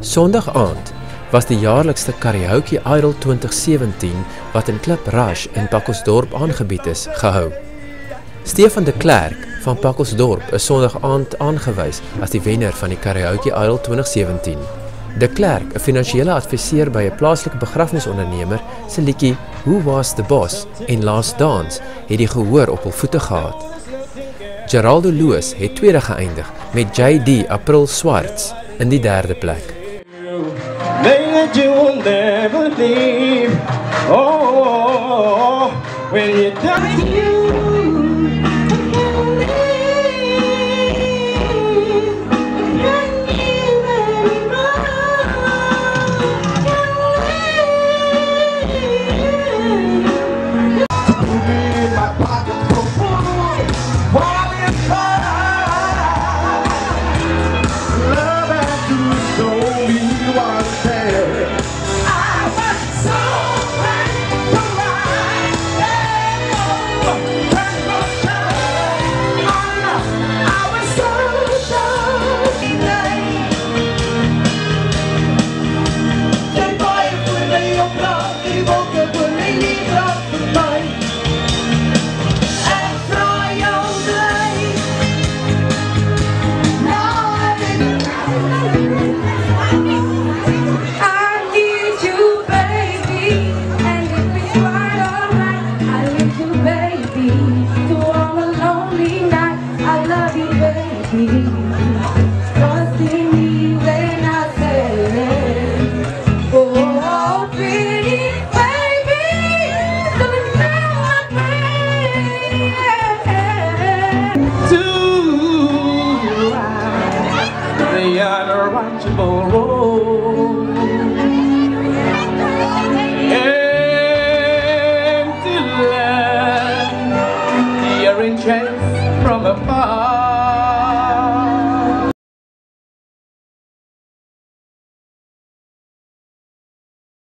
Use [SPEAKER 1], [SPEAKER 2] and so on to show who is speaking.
[SPEAKER 1] Sondag aand was die jaarlikste Karaoke Idol 2017 wat in Klip Rush in Pakkelsdorp aangebied is, gehou. Stefan de Klerk van Pakkelsdorp is Sondag aand aangewys as die wenner van die Karaoke Idol 2017. De Klerk, 'n finansiële adviseur by 'n plaaslike begrafnisondernemer, se liedjie Who Was the Boss en Last Dance het die gehoor op hul voete gehad. Geraldo Loos het tweede geëindig met JD April Swarts in die derde plek.
[SPEAKER 2] That you will never leave. Oh, when you're done with you. From afar.